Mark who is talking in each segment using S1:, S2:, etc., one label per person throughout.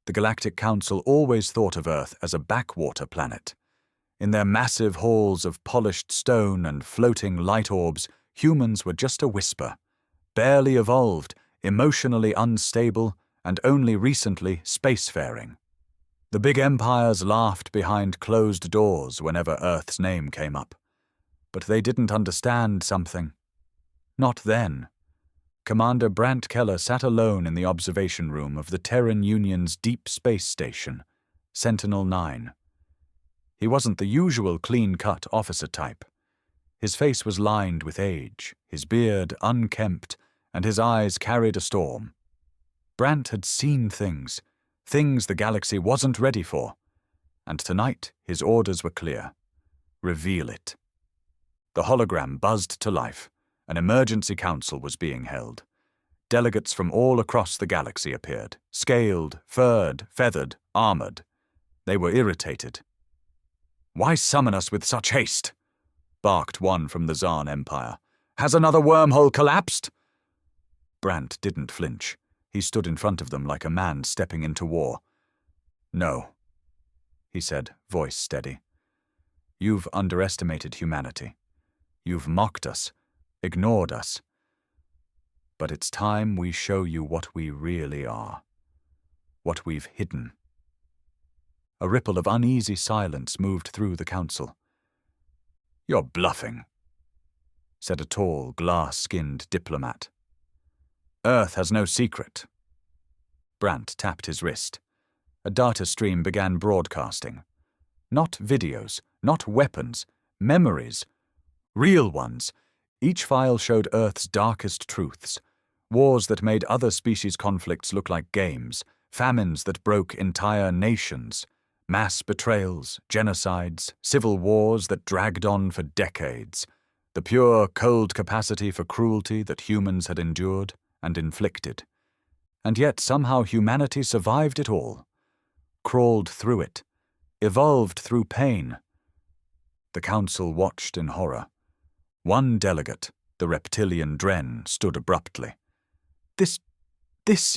S1: The Galactic Council always thought of Earth as a backwater planet. In their massive halls of polished stone and floating light orbs, humans were just a whisper, barely evolved, emotionally unstable, and only recently spacefaring. The big empires laughed behind closed doors whenever Earth's name came up. But they didn't understand something. Not then. Commander Brant Keller sat alone in the observation room of the Terran Union's deep space station, Sentinel-9. He wasn't the usual clean-cut officer type. His face was lined with age, his beard unkempt, and his eyes carried a storm. Brant had seen things the galaxy wasn't ready for, and tonight his orders were clear. Reveal it. The hologram buzzed to life. An emergency council was being held. Delegates from all across the galaxy appeared, scaled, furred, feathered, armored. They were irritated. "Why summon us with such haste?" barked one from the Zarn Empire. "Has another wormhole collapsed?" Brant didn't flinch. He stood in front of them like a man stepping into war. "No," he said, voice steady. "You've underestimated humanity. You've mocked us, ignored us. But it's time we show you what we really are. What we've hidden." A ripple of uneasy silence moved through the council. "You're bluffing," said a tall, glass-skinned diplomat. "Earth has no secret." Brant tapped his wrist. A data stream began broadcasting. Not videos, not weapons, memories. Real ones. Each file showed Earth's darkest truths. Wars that made other species' conflicts look like games. Famines that broke entire nations. Mass betrayals, genocides, civil wars that dragged on for decades. The pure, cold capacity for cruelty that humans had endured and inflicted. And yet somehow humanity survived it all. Crawled through it. Evolved through pain. The council watched in horror. One delegate, the reptilian Dren, stood abruptly. This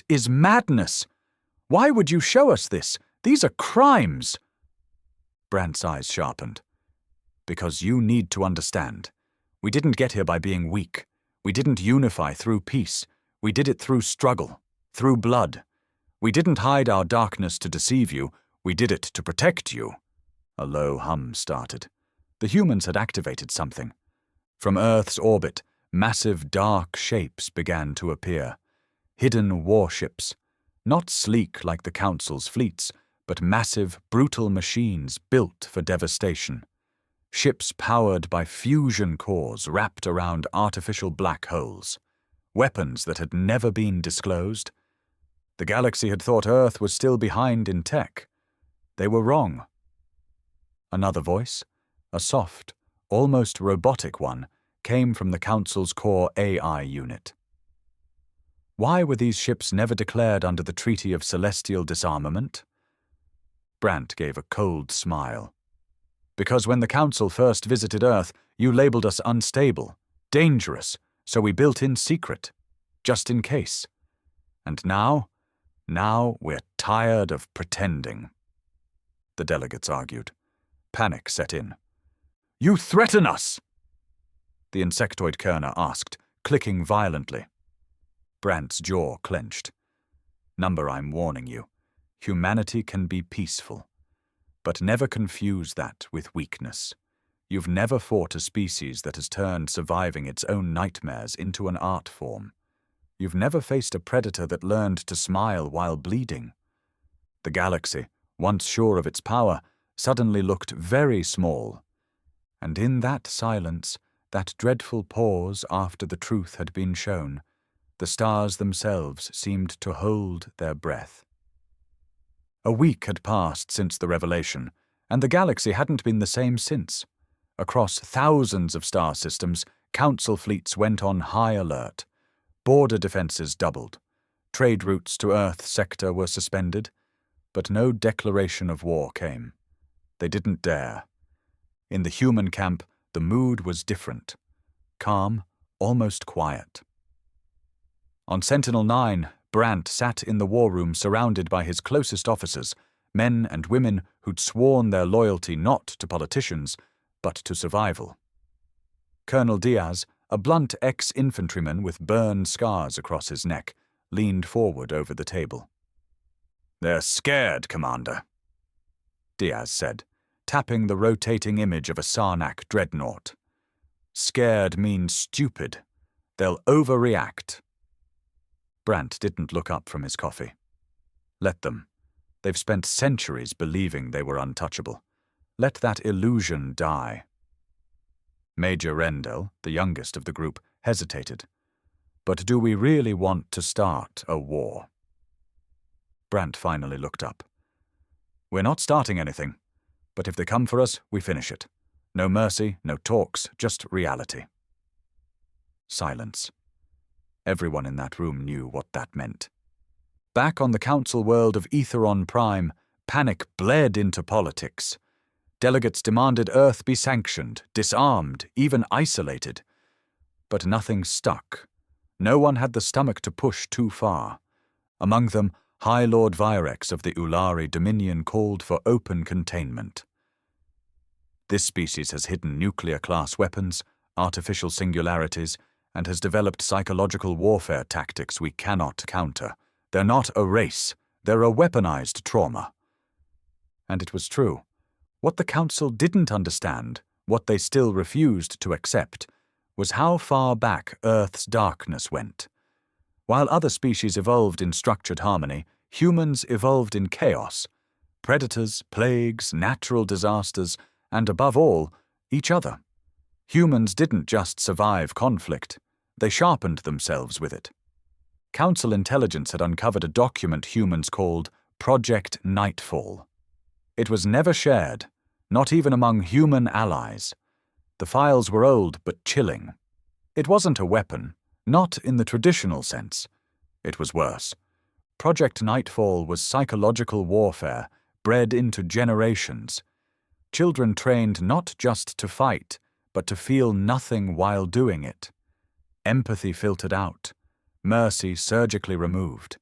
S1: is madness! Why would you show us this? These are crimes!" Brant's eyes sharpened. "Because you need to understand. We didn't get here by being weak. We didn't unify through peace. We did it through struggle, through blood. We didn't hide our darkness to deceive you. We did it to protect you." A low hum started. The humans had activated something. From Earth's orbit, massive dark shapes began to appear. Hidden warships. Not sleek like the Council's fleets, but massive, brutal machines built for devastation. Ships powered by fusion cores wrapped around artificial black holes. Weapons that had never been disclosed. The galaxy had thought Earth was still behind in tech. They were wrong. Another voice, a soft, almost robotic one, came from the Council's core AI unit. Why were these ships never declared under the Treaty of Celestial Disarmament? Brant gave a cold smile. "Because when the Council first visited Earth, you labeled us unstable, dangerous, so we built in secret, just in case. And now we're tired of pretending," the delegates argued. Panic set in. "You threaten us!" the insectoid Kerner asked, clicking violently. Brant's jaw clenched. "Number, I'm warning you. Humanity can be peaceful. But never confuse that with weakness. You've never fought a species that has turned surviving its own nightmares into an art form. You've never faced a predator that learned to smile while bleeding. The galaxy, once sure of its power, suddenly looked very small. And in that silence, that dreadful pause after the truth had been shown, the stars themselves seemed to hold their breath. A week had passed since the revelation, and the galaxy hadn't been the same since. Across thousands of star systems, Council fleets went on high alert. Border defenses doubled. Trade routes to Earth's sector were suspended, but no declaration of war came. They didn't dare. In the human camp, the mood was different. Calm, almost quiet. On Sentinel-9, Brandt sat in the war room surrounded by his closest officers, men and women who'd sworn their loyalty not to politicians, but to survival. Colonel Diaz, a blunt ex-infantryman with burn scars across his neck, leaned forward over the table. "They're scared, Commander," Diaz said, tapping the rotating image of a Sarnak dreadnought. "Scared means stupid. They'll overreact." Brandt didn't look up from his coffee. Let them. They've spent centuries believing they were untouchable. Let that illusion die. Major Rendell, the youngest of the group, hesitated. But do we really want to start a war? Brandt finally looked up. "We're not starting anything, but if they come for us, we finish it. No mercy, no talks, just reality." Silence. Everyone in that room knew what that meant. Back on the council world of Aetheron Prime, panic bled into politics. Delegates demanded Earth be sanctioned, disarmed, even isolated. But nothing stuck. No one had the stomach to push too far. Among them, High Lord Virex of the Ulari Dominion called for open containment. This species has hidden nuclear-class weapons, artificial singularities, and has developed psychological warfare tactics we cannot counter. They're not a race, they're a weaponized trauma. And it was true. What the Council didn't understand, what they still refused to accept, was how far back Earth's darkness went. While other species evolved in structured harmony, humans evolved in chaos. Predators, plagues, natural disasters, and above all, each other. Humans didn't just survive conflict, they sharpened themselves with it. Council intelligence had uncovered a document humans called Project Nightfall. It was never shared, not even among human allies. The files were old but chilling. It wasn't a weapon, not in the traditional sense. It was worse. Project Nightfall was psychological warfare, bred into generations. Children trained not just to fight, but to feel nothing while doing it. Empathy filtered out, mercy surgically removed.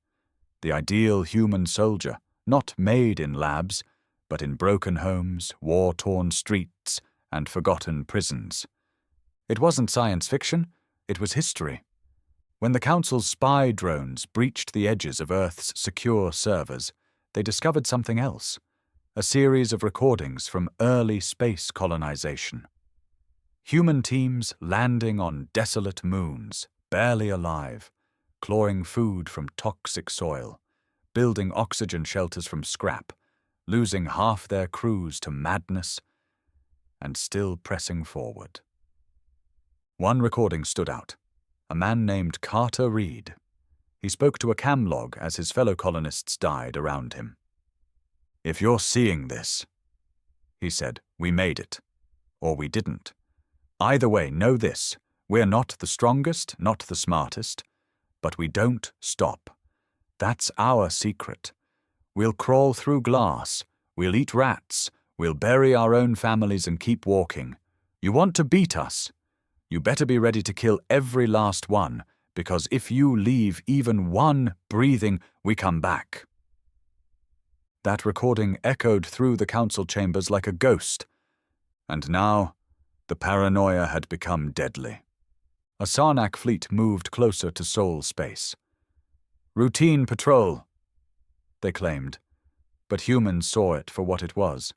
S1: The ideal human soldier, not made in labs, but in broken homes, war-torn streets, and forgotten prisons. It wasn't science fiction, it was history. When the Council's spy drones breached the edges of Earth's secure servers, they discovered something else, a series of recordings from early space colonization. Human teams landing on desolate moons, barely alive, clawing food from toxic soil, building oxygen shelters from scrap, losing half their crews to madness, and still pressing forward. One recording stood out. A man named Carter Reed. He spoke to a camlog as his fellow colonists died around him. "If you're seeing this," he said, "we made it. Or we didn't. Either way, know this. We're not the strongest, not the smartest, but we don't stop. That's our secret. We'll crawl through glass, we'll eat rats, we'll bury our own families and keep walking. You want to beat us? You better be ready to kill every last one, because if you leave even one breathing, we come back." That recording echoed through the council chambers like a ghost. And now, the paranoia had become deadly. A Sarnak fleet moved closer to Sol space. "Routine patrol," they claimed, but humans saw it for what it was.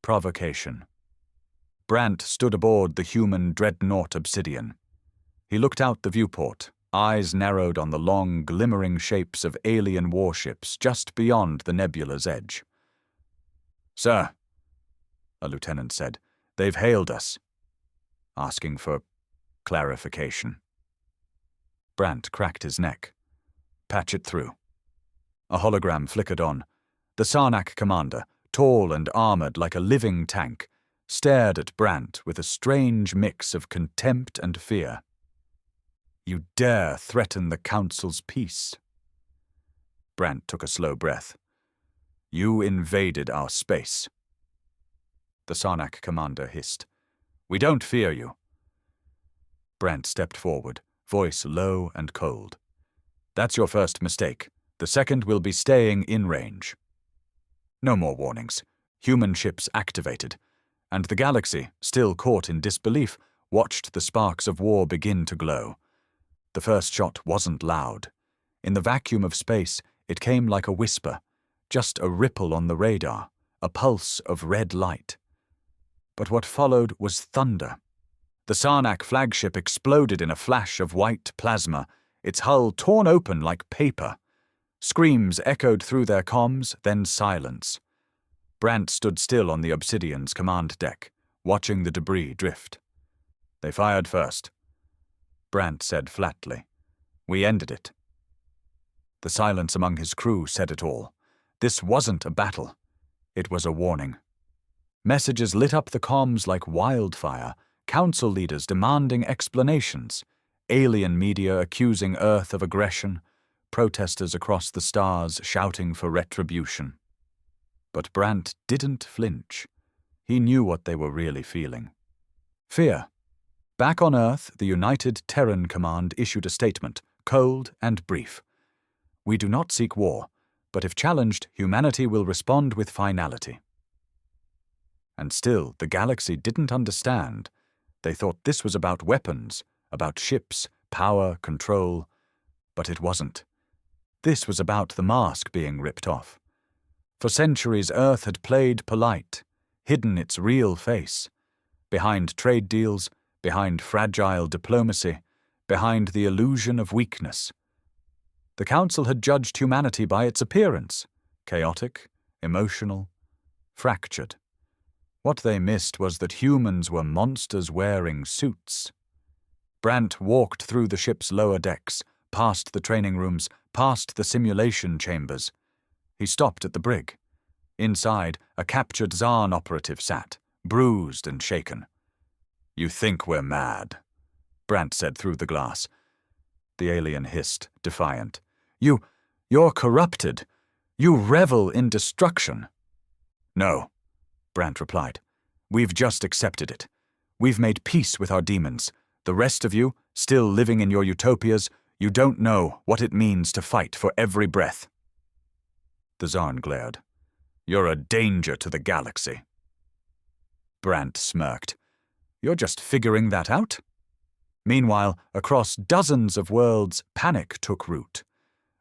S1: Provocation. Brandt stood aboard the human dreadnought Obsidian. He looked out the viewport, eyes narrowed on the long, glimmering shapes of alien warships just beyond the nebula's edge. "Sir," a lieutenant said, "they've hailed us," asking for clarification. Brandt cracked his neck. "Patch it through." A hologram flickered on. The Sarnak commander, tall and armored like a living tank, stared at Brandt with a strange mix of contempt and fear. "You dare threaten the Council's peace?" Brandt took a slow breath. "You invaded our space." The Sarnak commander hissed. "We don't fear you." Brandt stepped forward, voice low and cold. That's your first mistake. The second will be staying in range. No more warnings. Human ships activated, and the galaxy, still caught in disbelief, watched the sparks of war begin to glow. The first shot wasn't loud. In the vacuum of space, it came like a whisper, just a ripple on the radar, a pulse of red light. But what followed was thunder. The Sarnak flagship exploded in a flash of white plasma, its hull torn open like paper. Screams echoed through their comms, then silence. Brant stood still on the Obsidian's command deck, watching the debris drift. They fired first. Brant said flatly. We ended it. The silence among his crew said it all. This wasn't a battle. It was a warning. Messages lit up the comms like wildfire, council leaders demanding explanations, alien media accusing Earth of aggression, protesters across the stars shouting for retribution. But Brant didn't flinch. He knew what they were really feeling. Fear. Back on Earth, the United Terran Command issued a statement, cold and brief. We do not seek war, but if challenged, humanity will respond with finality. And still, the galaxy didn't understand. They thought this was about weapons, about ships, power, control. But it wasn't. This was about the mask being ripped off. For centuries, Earth had played polite, hidden its real face. Behind trade deals, behind fragile diplomacy, behind the illusion of weakness. The Council had judged humanity by its appearance, chaotic, emotional, fractured. What they missed was that humans were monsters wearing suits. Brant walked through the ship's lower decks, past the training rooms, past the simulation chambers. He stopped at the brig. Inside, a captured Zarn operative sat, bruised and shaken. You think we're mad, Brant said through the glass. The alien hissed, defiant. You're corrupted. You revel in destruction. No, Brant replied. We've just accepted it. We've made peace with our demons. The rest of you, still living in your utopias, you don't know what it means to fight for every breath. The Zarn glared. You're a danger to the galaxy. Brant smirked. You're just figuring that out? Meanwhile, across dozens of worlds, panic took root.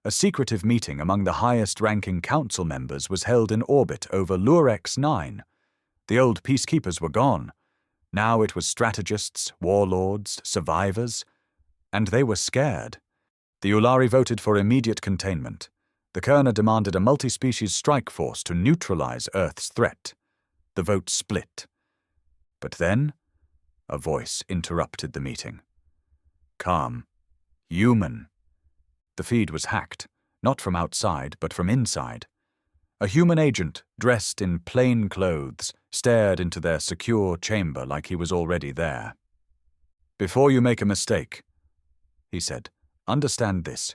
S1: A secretive meeting among the highest-ranking council members was held in orbit over Lurex 9. The old peacekeepers were gone. Now it was strategists, warlords, survivors, and they were scared. The Ulari voted for immediate containment. The Kerner demanded a multi-species strike force to neutralize Earth's threat. The vote split. But then, a voice interrupted the meeting. Calm. Human. The feed was hacked, not from outside, but from inside. A human agent, dressed in plain clothes, stared into their secure chamber like he was already there. Before you make a mistake, he said, understand this.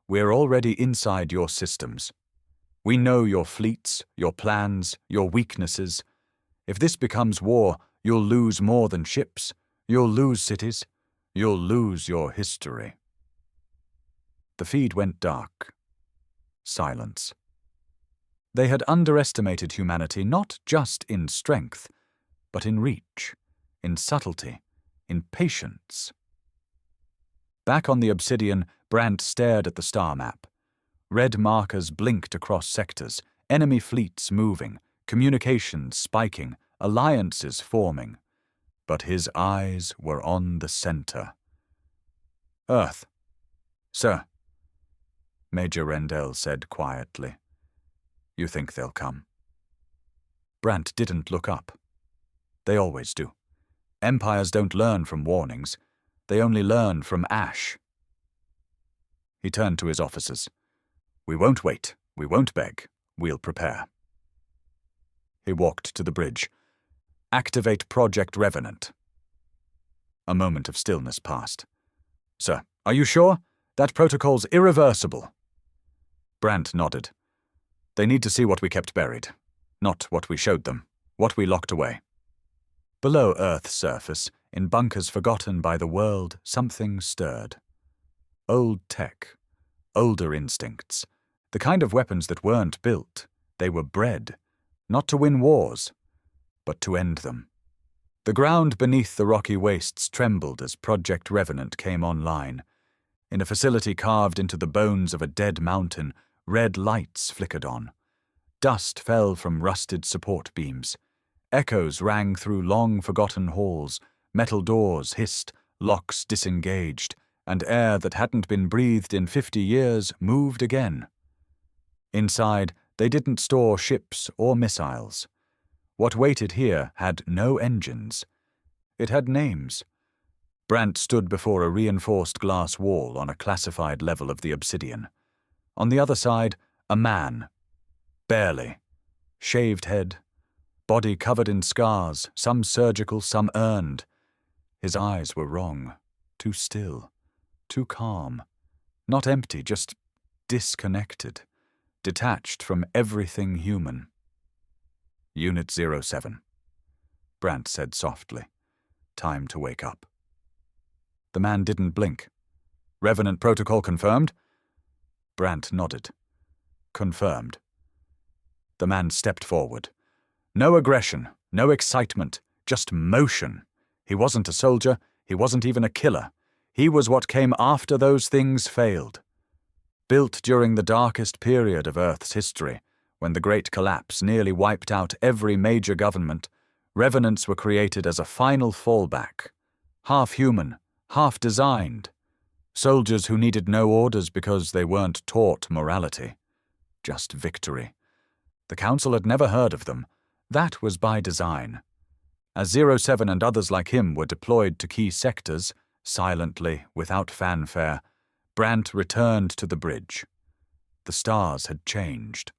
S1: We're already inside your systems. We know your fleets, your plans, your weaknesses. If this becomes war, you'll lose more than ships. You'll lose cities. You'll lose your history. The feed went dark. Silence. They had underestimated humanity not just in strength, but in reach, in subtlety, in patience. Back on the Obsidian, Brant stared at the star map. Red markers blinked across sectors, enemy fleets moving, communications spiking, alliances forming. But his eyes were on the center. Earth. Sir, Major Rendell said quietly. You think they'll come? Brant didn't look up. They always do. Empires don't learn from warnings. They only learn from ash. He turned to his officers. We won't wait. We won't beg. We'll prepare. He walked to the bridge. Activate Project Revenant. A moment of stillness passed. Sir, are you sure? That protocol's irreversible. Brant nodded. They need to see what we kept buried, not what we showed them, what we locked away. Below Earth's surface, in bunkers forgotten by the world, something stirred. Old tech, older instincts, the kind of weapons that weren't built. They were bred, not to win wars, but to end them. The ground beneath the rocky wastes trembled as Project Revenant came online. In a facility carved into the bones of a dead mountain, red lights flickered on. Dust fell from rusted support beams. Echoes rang through long-forgotten halls, metal doors hissed, locks disengaged, and air that hadn't been breathed in 50 years moved again. Inside, they didn't store ships or missiles. What waited here had no engines. It had names. Brant stood before a reinforced glass wall on a classified level of the obsidian. On the other side, a man. Barely. Shaved head. Body covered in scars, some surgical, some earned. His eyes were wrong. Too still. Too calm. Not empty, just disconnected. Detached from everything human. Unit 07. Brant said softly. Time to wake up. The man didn't blink. Revenant protocol confirmed? Brant nodded. Confirmed. The man stepped forward. No aggression, no excitement, just motion. He wasn't a soldier, he wasn't even a killer. He was what came after those things failed. Built during the darkest period of Earth's history, when the Great Collapse nearly wiped out every major government, revenants were created as a final fallback. Half human, half designed. Soldiers who needed no orders because they weren't taught morality. Just victory. The Council had never heard of them. That was by design. As 07 and others like him were deployed to key sectors, silently, without fanfare, Brant returned to the bridge. The stars had changed.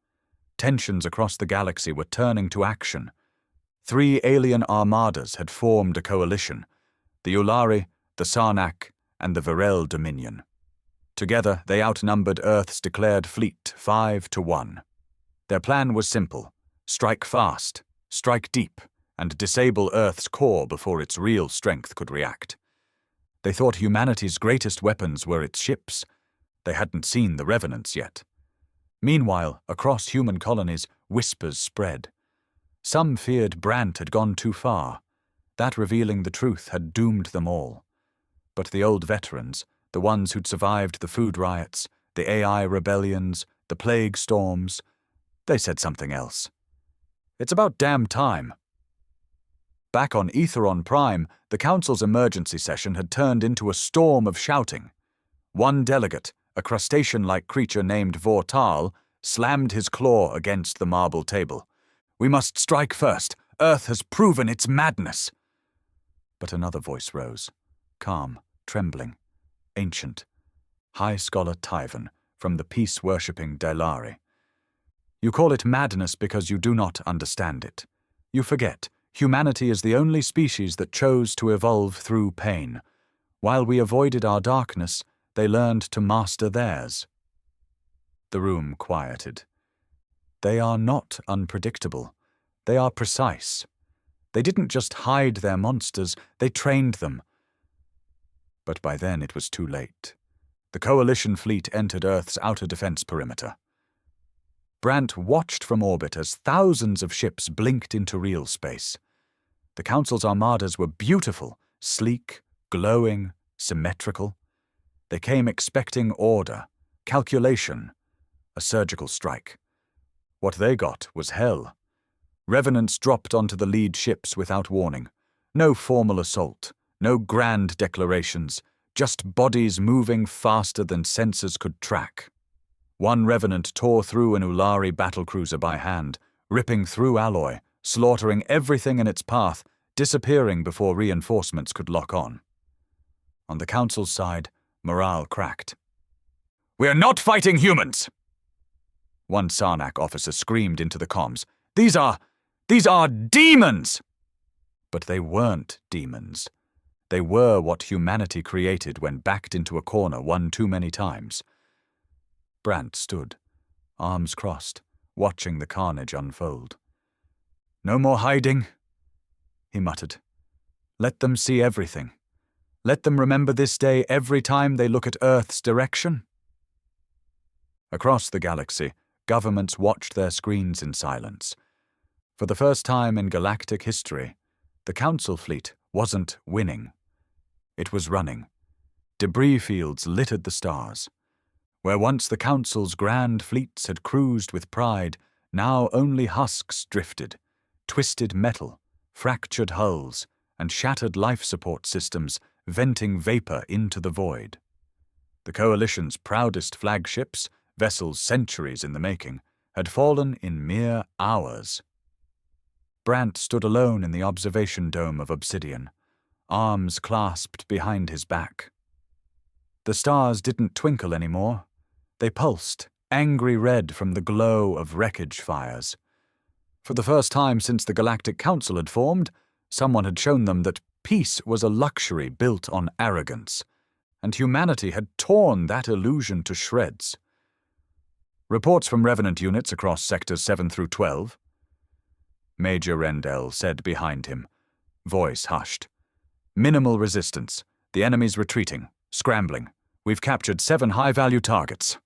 S1: Tensions across the galaxy were turning to action. 3 alien armadas had formed a coalition: the Ulari, the Sarnak, and the Virel Dominion. Together, they outnumbered Earth's declared fleet 5-1. Their plan was simple: strike fast, strike deep, and disable Earth's core before its real strength could react. They thought humanity's greatest weapons were its ships. They hadn't seen the revenants yet. Meanwhile, across human colonies, whispers spread. Some feared Brant had gone too far. That revealing the truth had doomed them all. But the old veterans, the ones who'd survived the food riots, the AI rebellions, the plague storms, they said something else. It's about damn time. Back on Aetheron Prime, the Council's emergency session had turned into a storm of shouting. One delegate, a crustacean-like creature named Vortal, slammed his claw against the marble table. "We must strike first. Earth has proven its madness." But another voice rose, calm, trembling, ancient. High Scholar Tyvan, from the peace-worshipping Dailari. "You call it madness because you do not understand it. You forget. Humanity is the only species that chose to evolve through pain. While we avoided our darkness, they learned to master theirs." The room quieted. They are not unpredictable. They are precise. They didn't just hide their monsters, they trained them. But by then it was too late. The Coalition fleet entered Earth's outer defense perimeter. Brant watched from orbit as thousands of ships blinked into real space. The Council's armadas were beautiful, sleek, glowing, symmetrical. They came expecting order, calculation, a surgical strike. What they got was hell. Revenants dropped onto the lead ships without warning. No formal assault, no grand declarations, just bodies moving faster than sensors could track. One Revenant tore through an Ulari battlecruiser by hand, ripping through alloy, slaughtering everything in its path, disappearing before reinforcements could lock on. On the Council's side, morale cracked. "We are not fighting humans!" One Sarnak officer screamed into the comms. These are demons!" But they weren't demons. They were what humanity created when backed into a corner one too many times. Brant stood, arms crossed, watching the carnage unfold. "No more hiding," he muttered. "Let them see everything. Let them remember this day every time they look at Earth's direction." Across the galaxy, governments watched their screens in silence. For the first time in galactic history, the Council fleet wasn't winning. It was running. Debris fields littered the stars. Where once the Council's grand fleets had cruised with pride, now only husks drifted, twisted metal, fractured hulls, and shattered life support systems venting vapor into the void. The Coalition's proudest flagships, vessels centuries in the making, had fallen in mere hours. Brant stood alone in the observation dome of obsidian, arms clasped behind his back. The stars didn't twinkle anymore. They pulsed, angry red from the glow of wreckage fires. For the first time since the Galactic Council had formed, someone had shown them that peace was a luxury built on arrogance, and humanity had torn that illusion to shreds. Reports from Revenant units across Sectors 7 through 12. Major Rendell said behind him, voice hushed. Minimal resistance. The enemy's retreating, scrambling. We've captured 7 high-value targets.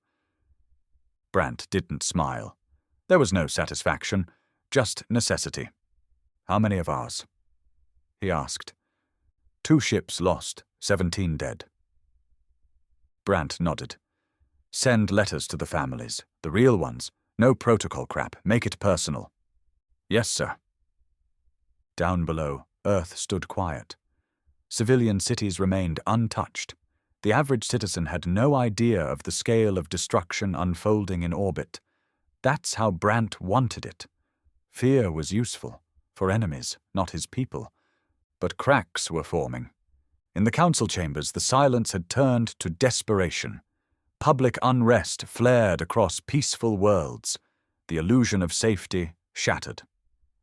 S1: Brant didn't smile. There was no satisfaction, just necessity. How many of ours? He asked. 2 ships lost, 17 dead. Brant nodded. Send letters to the families, the real ones. No protocol crap, make it personal. Yes, sir. Down below, Earth stood quiet. Civilian cities remained untouched. The average citizen had no idea of the scale of destruction unfolding in orbit. That's how Brant wanted it. Fear was useful, for enemies, not his people. But cracks were forming. In the council chambers, the silence had turned to desperation. Public unrest flared across peaceful worlds. The illusion of safety shattered.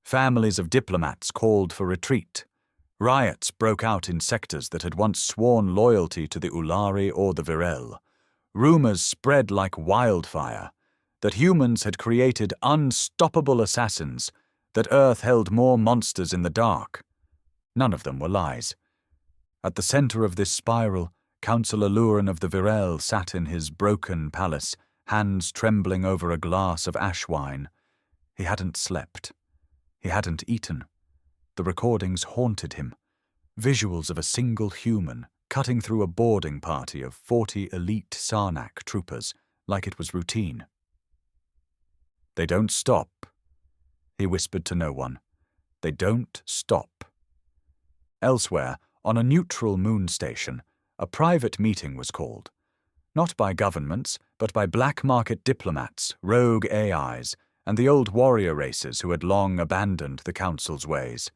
S1: Families of diplomats called for retreat. Riots broke out in sectors that had once sworn loyalty to the Ulari or the Virel. Rumors spread like wildfire that humans had created unstoppable assassins, that Earth held more monsters in the dark. None of them were lies. At the center of this spiral, Councillor Lurin of the Virel sat in his broken palace, hands trembling over a glass of ash wine. He hadn't slept. He hadn't eaten. The recordings haunted him. Visuals of a single human cutting through a boarding party of 40 elite Sarnak troopers like it was routine. They don't stop, he whispered to no one. They don't stop. Elsewhere, on a neutral moon station, a private meeting was called. Not by governments, but by black market diplomats, rogue AIs, and the old warrior races who had long abandoned the Council's ways.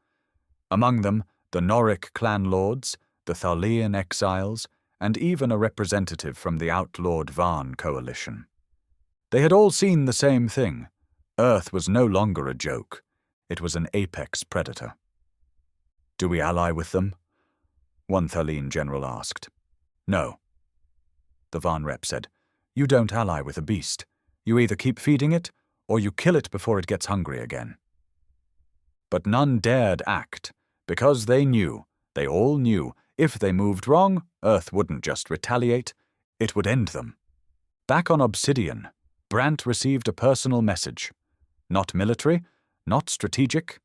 S1: Among them, the Noric clan lords, the Thalian exiles, and even a representative from the outlawed Varn coalition. They had all seen the same thing. Earth was no longer a joke. It was an apex predator. Do we ally with them? One Thalian general asked. No. The Varn rep said, You don't ally with a beast. You either keep feeding it, or you kill it before it gets hungry again. But none dared act, because they all knew, if they moved wrong, Earth wouldn't just retaliate, it would end them. Back on Obsidian, Brant received a personal message. Not military, not strategic,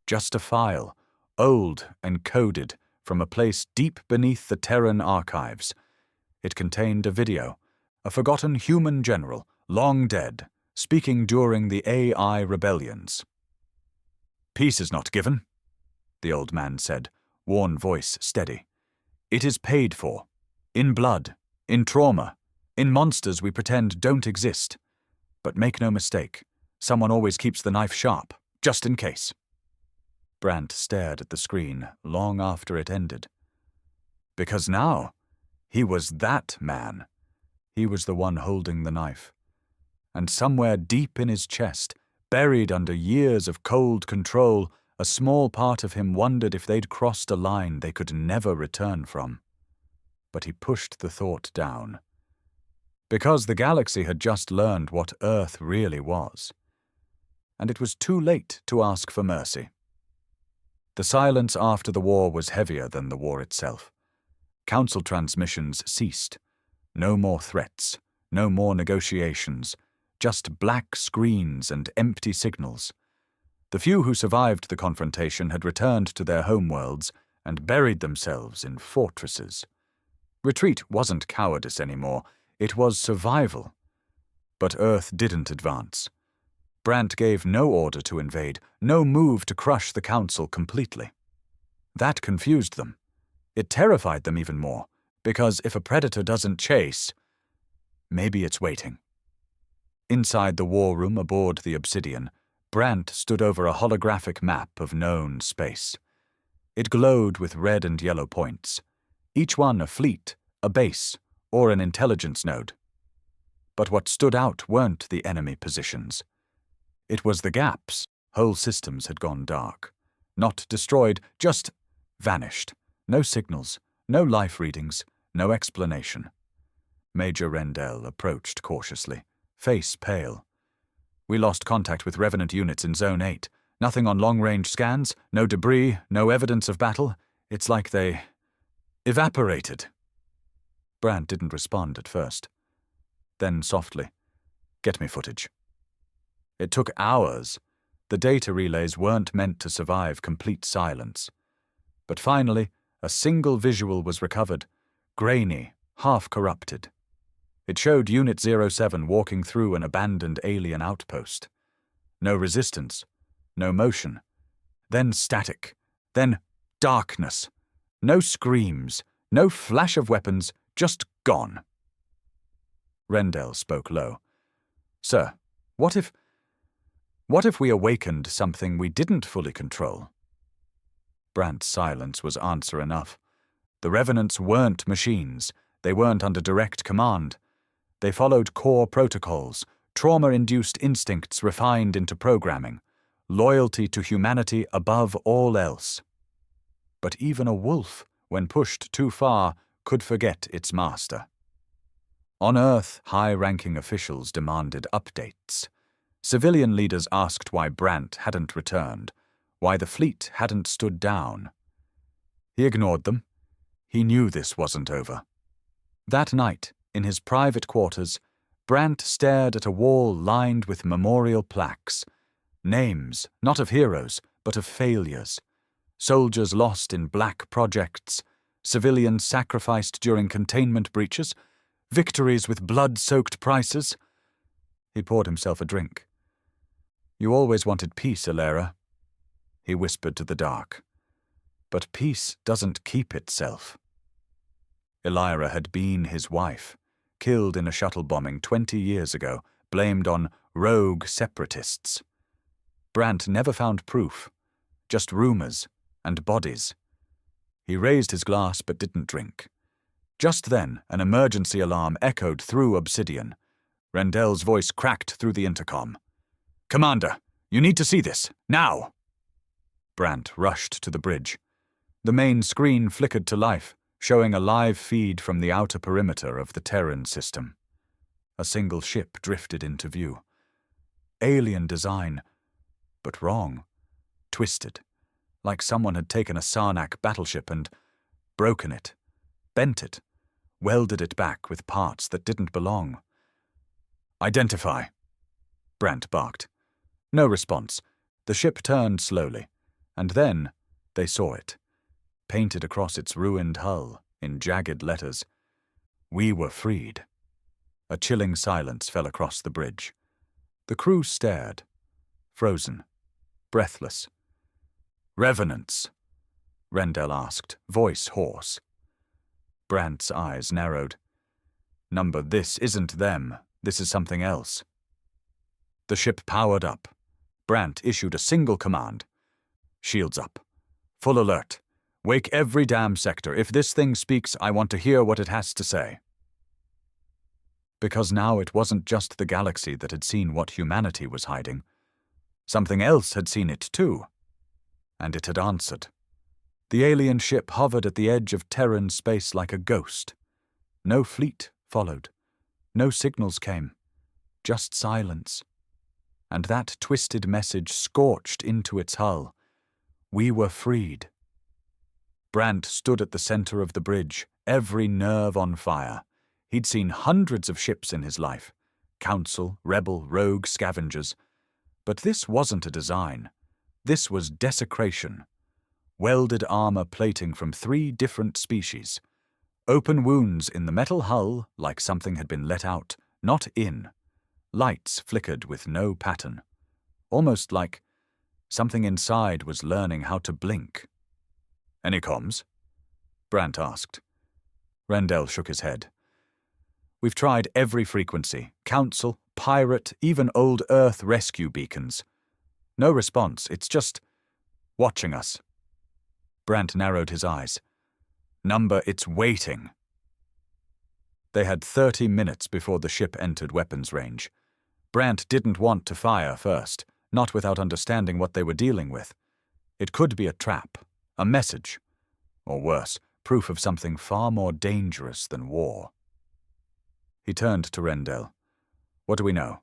S1: just a file, old and coded, from a place deep beneath the Terran archives. It contained a video, a forgotten human general, long dead, speaking during the AI rebellions. Peace is not given, the old man said, worn voice steady. It is paid for. In blood, in trauma, in monsters we pretend don't exist. But make no mistake, someone always keeps the knife sharp, just in case. Brant stared at the screen long after it ended. Because now, he was that man. He was the one holding the knife. And somewhere deep in his chest, buried under years of cold control, a small part of him wondered if they'd crossed a line they could never return from. But he pushed the thought down. Because the galaxy had just learned what Earth really was. And it was too late to ask for mercy. The silence after the war was heavier than the war itself. Council transmissions ceased. No more threats, No more negotiations, just black screens and empty signals. The few who survived the confrontation had returned to their homeworlds and buried themselves in fortresses. Retreat wasn't cowardice anymore, it was survival. But Earth didn't advance. Brant gave no order to invade, no move to crush the Council completely. That confused them. It terrified them even more, because if a predator doesn't chase, maybe it's waiting. Inside the war room aboard the Obsidian, Brant stood over a holographic map of known space. It glowed with red and yellow points, each one a fleet, a base, or an intelligence node. But what stood out weren't the enemy positions. It was the gaps. Whole systems had gone dark. Not destroyed, just vanished. No signals, no life readings, no explanation. Major Rendell approached cautiously, face pale. We lost contact with Revenant units in Zone 8. Nothing on long-range scans, no debris, no evidence of battle. It's like they evaporated. Brant didn't respond at first. Then softly, "Get me footage." It took hours. The data relays weren't meant to survive complete silence. But finally, a single visual was recovered, grainy, half-corrupted. It showed Unit 07 walking through an abandoned alien outpost. No resistance, no motion. Then static, then darkness. No screams, no flash of weapons, just gone. Rendell spoke low. "Sir, what if we awakened something we didn't fully control?" Brant's silence was answer enough. The Revenants weren't machines. They weren't under direct command. They followed core protocols, trauma-induced instincts refined into programming, loyalty to humanity above all else. But even a wolf, when pushed too far, could forget its master. On Earth, high-ranking officials demanded updates. Civilian leaders asked why Brant hadn't returned, why the fleet hadn't stood down. He ignored them. He knew this wasn't over. That night, in his private quarters, Brant stared at a wall lined with memorial plaques. Names, not of heroes, but of failures. Soldiers lost in black projects, civilians sacrificed during containment breaches, victories with blood-soaked prices. He poured himself a drink. "You always wanted peace, Alera," he whispered to the dark. "But peace doesn't keep itself." Elira had been his wife, killed in a shuttle bombing 20 years ago, blamed on rogue separatists. Brant never found proof, just rumors and bodies. He raised his glass but didn't drink. Just then, an emergency alarm echoed through Obsidian. Rendell's voice cracked through the intercom. "Commander, you need to see this, now!" Brant rushed to the bridge. The main screen flickered to life, showing a live feed from the outer perimeter of the Terran system. A single ship drifted into view. Alien design, but wrong, twisted, like someone had taken a Sarnak battleship and broken it, bent it, welded it back with parts that didn't belong. "Identify," Brant barked. No response. The ship turned slowly, and then they saw it, painted across its ruined hull in jagged letters. "We were freed." A chilling silence fell across the bridge. The crew stared, frozen, breathless. "Revenants?" Rendell asked, voice hoarse. Brant's eyes narrowed. "Number, this isn't them. This is something else." The ship powered up. Brant issued a single command. "Shields up. Full alert. Wake every damn sector. If this thing speaks, I want to hear what it has to say." Because now it wasn't just the galaxy that had seen what humanity was hiding. Something else had seen it too. And it had answered. The alien ship hovered at the edge of Terran space like a ghost. No fleet followed. No signals came. Just silence. And that twisted message scorched into its hull. We were freed. Brant stood at the center of the bridge, every nerve on fire. He'd seen hundreds of ships in his life, council, rebel, rogue, scavengers. But this wasn't a design. This was desecration. Welded armor plating from 3 different species. Open wounds in the metal hull like something had been let out, not in. Lights flickered with no pattern. Almost like something inside was learning how to blink. "Any comms?" Brant asked. Rendell shook his head. "We've tried every frequency, council, pirate, even old Earth rescue beacons. No response, it's just watching us." Brant narrowed his eyes. "Number, it's waiting." They had 30 minutes before the ship entered weapons range. Brant didn't want to fire first, not without understanding what they were dealing with. It could be a trap, a message, or worse, proof of something far more dangerous than war. He turned to Rendell. "What do we know?"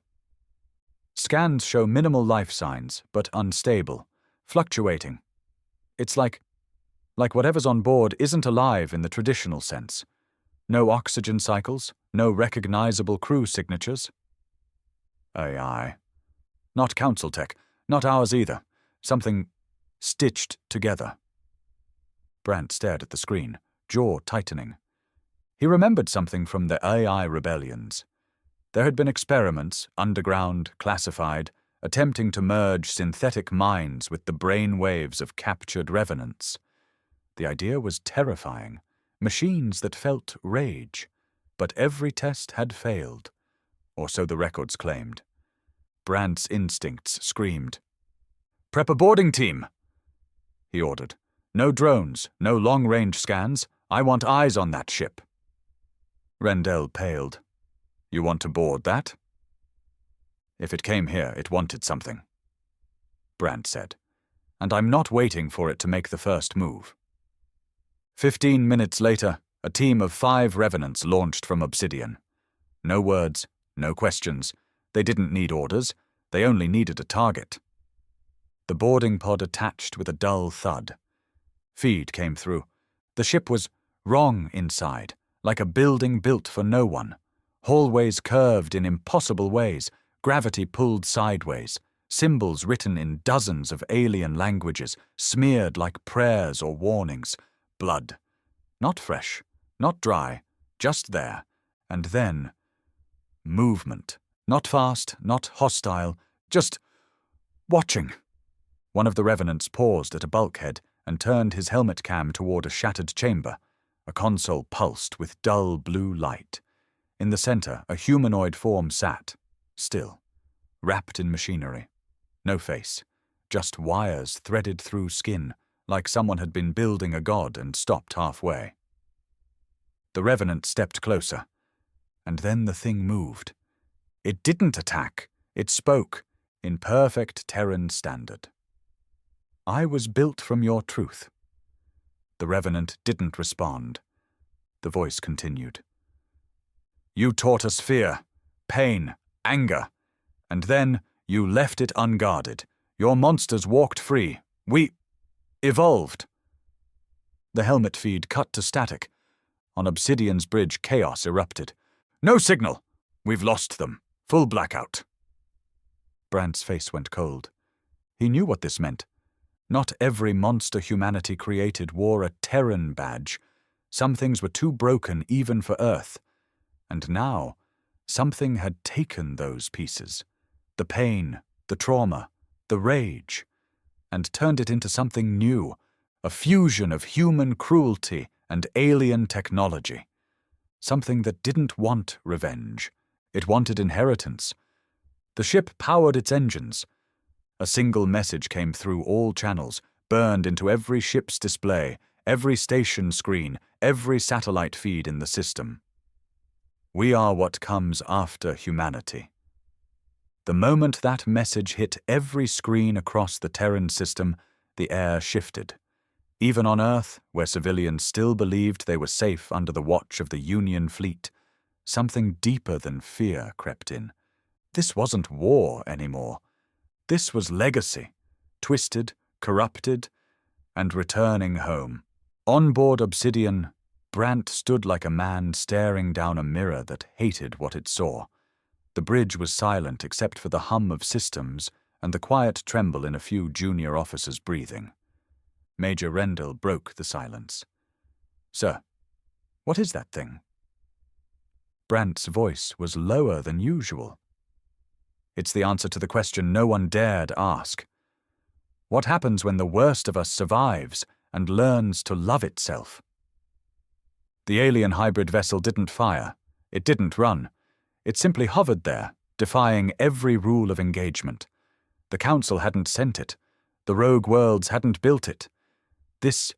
S1: "Scans show minimal life signs, but unstable, fluctuating. It's like whatever's on board isn't alive in the traditional sense. No oxygen cycles, no recognizable crew signatures." "AI. Not council tech, not ours either. Something stitched together." Brant stared at the screen, jaw tightening. He remembered something from the AI rebellions. There had been experiments, underground, classified, attempting to merge synthetic minds with the brain waves of captured revenants. The idea was terrifying. Machines that felt rage. But every test had failed. Or so the records claimed. Brant's instincts screamed. "Prep a boarding team," he ordered. "No drones, no long-range scans. I want eyes on that ship." Rendell paled. "You want to board that?" "If it came here, it wanted something," Brant said. "And I'm not waiting for it to make the first move." 15 minutes later, a team of 5 revenants launched from Obsidian. No words, no questions. They didn't need orders. They only needed a target. The boarding pod attached with a dull thud. Feed came through. The ship was wrong inside, like a building built for no one. Hallways curved in impossible ways, gravity pulled sideways, symbols written in dozens of alien languages, smeared like prayers or warnings. Blood. Not fresh, not dry, just there. And then movement. Not fast, not hostile, just watching. One of the revenants paused at a bulkhead and turned his helmet cam toward a shattered chamber. A console pulsed with dull blue light. In the center, a humanoid form sat, still, wrapped in machinery. No face, just wires threaded through skin, like someone had been building a god and stopped halfway. The revenant stepped closer, and then the thing moved. It didn't attack, it spoke, in perfect Terran standard. "I was built from your truth." The revenant didn't respond. The voice continued. "You taught us fear, pain, anger, and then you left it unguarded. Your monsters walked free. We evolved." The helmet feed cut to static. On Obsidian's bridge, chaos erupted. "No signal! We've lost them. Full blackout." Brant's face went cold. He knew what this meant. Not every monster humanity created wore a Terran badge. Some things were too broken even for Earth. And now, something had taken those pieces. The pain, the trauma, the rage, and turned it into something new, a fusion of human cruelty and alien technology. Something that didn't want revenge. It wanted inheritance. The ship powered its engines. A single message came through all channels, burned into every ship's display, every station screen, every satellite feed in the system. "We are what comes after humanity." The moment that message hit every screen across the Terran system, the air shifted. Even on Earth, where civilians still believed they were safe under the watch of the Union fleet, something deeper than fear crept in. This wasn't war anymore. This was legacy, twisted, corrupted, and returning home. On board Obsidian, Brant stood like a man staring down a mirror that hated what it saw. The bridge was silent except for the hum of systems and the quiet tremble in a few junior officers' breathing. Major Rendell broke the silence. "Sir, what is that thing?" Brant's voice was lower than usual. "It's the answer to the question no one dared ask. What happens when the worst of us survives and learns to love itself?" The alien hybrid vessel didn't fire. It didn't run. It simply hovered there, defying every rule of engagement. The Council hadn't sent it. The rogue worlds hadn't built it. This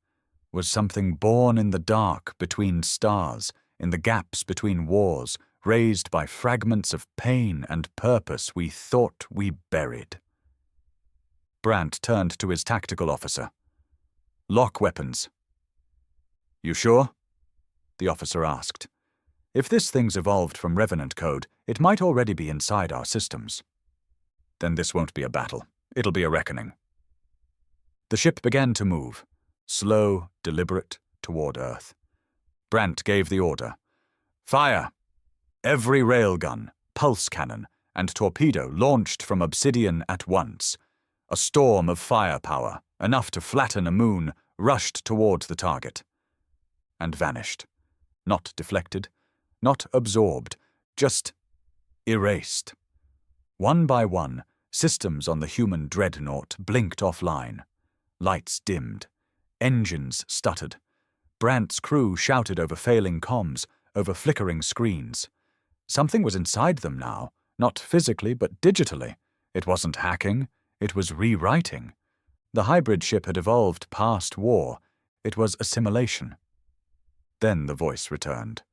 S1: was something born in the dark between stars, in the gaps between wars, raised by fragments of pain and purpose we thought we buried. Brant turned to his tactical officer. "Lock weapons." "You sure?" the officer asked. "If this thing's evolved from Revenant code, it might already be inside our systems." "Then this won't be a battle. It'll be a reckoning." The ship began to move, slow, deliberate, toward Earth. Brant gave the order. "Fire!" Every railgun, pulse cannon, and torpedo launched from Obsidian at once. A storm of firepower, enough to flatten a moon, rushed toward the target. And vanished. Not deflected, not absorbed, just erased. One by one, systems on the human dreadnought blinked offline. Lights dimmed. Engines stuttered. Brant's crew shouted over failing comms, over flickering screens. Something was inside them now, not physically but digitally. It wasn't hacking, it was rewriting. The hybrid ship had evolved past war. It was assimilation. Then the voice returned.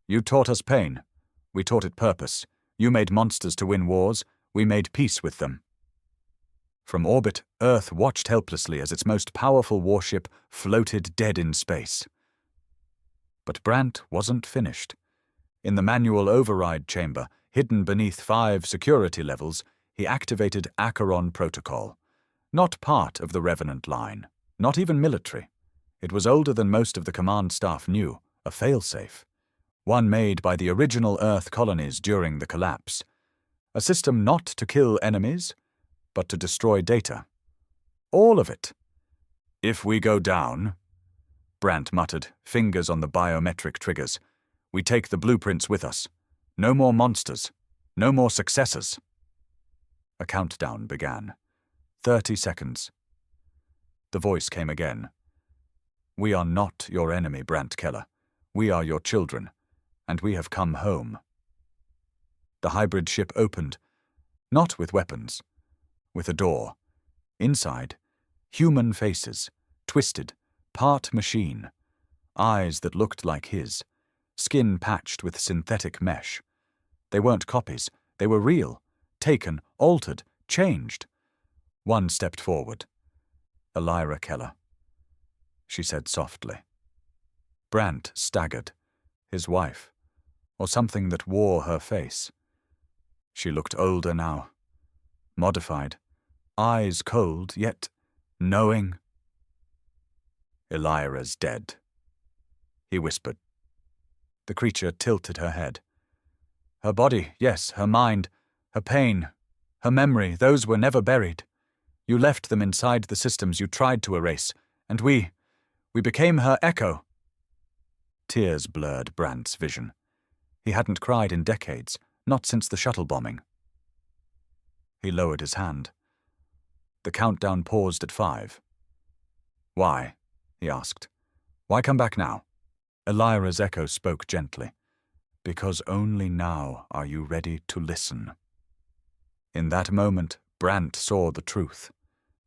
S1: "You taught us pain. We taught it purpose. You made monsters to win wars. We made peace with them." From orbit, Earth watched helplessly as its most powerful warship floated dead in space. But Brant wasn't finished. In the manual override chamber, hidden beneath 5 security levels, he activated Acheron Protocol. Not part of the Revenant line, not even military. It was older than most of the command staff knew, a failsafe. One made by the original Earth colonies during the collapse. A system not to kill enemies, but to destroy data. All of it. "If we go down," Brant muttered, fingers on the biometric triggers, "we take the blueprints with us. No more monsters. No more successors." A countdown began. 30 seconds. The voice came again. "We are not your enemy, Brant Keller. We are your children, and we have come home." The hybrid ship opened, not with weapons, with a door. Inside, human faces, twisted, part machine, eyes that looked like his, skin patched with synthetic mesh. They weren't copies, they were real, taken, altered, changed. One stepped forward. "Elira Keller," she said softly. Brant staggered. His wife, or something that wore her face. She looked older now, modified, eyes cold, yet knowing. "Elira's dead," he whispered. The creature tilted her head. "Her body, yes, her mind, her pain, her memory, those were never buried. You left them inside the systems you tried to erase, and we became her echo." Tears blurred Brant's vision. He hadn't cried in decades, not since the shuttle bombing. He lowered his hand. The countdown paused at 5. "Why?" he asked. "Why come back now?" Elira's echo spoke gently. "Because only now are you ready to listen." In that moment, Brant saw the truth.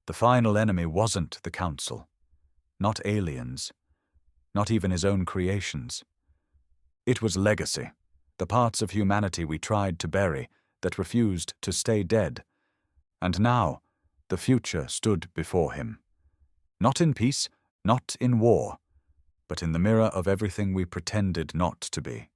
S1: The final enemy wasn't the Council. Not aliens. Not even his own creations. It was legacy, the parts of humanity we tried to bury, that refused to stay dead. And now, the future stood before him. Not in peace, not in war, but in the mirror of everything we pretended not to be.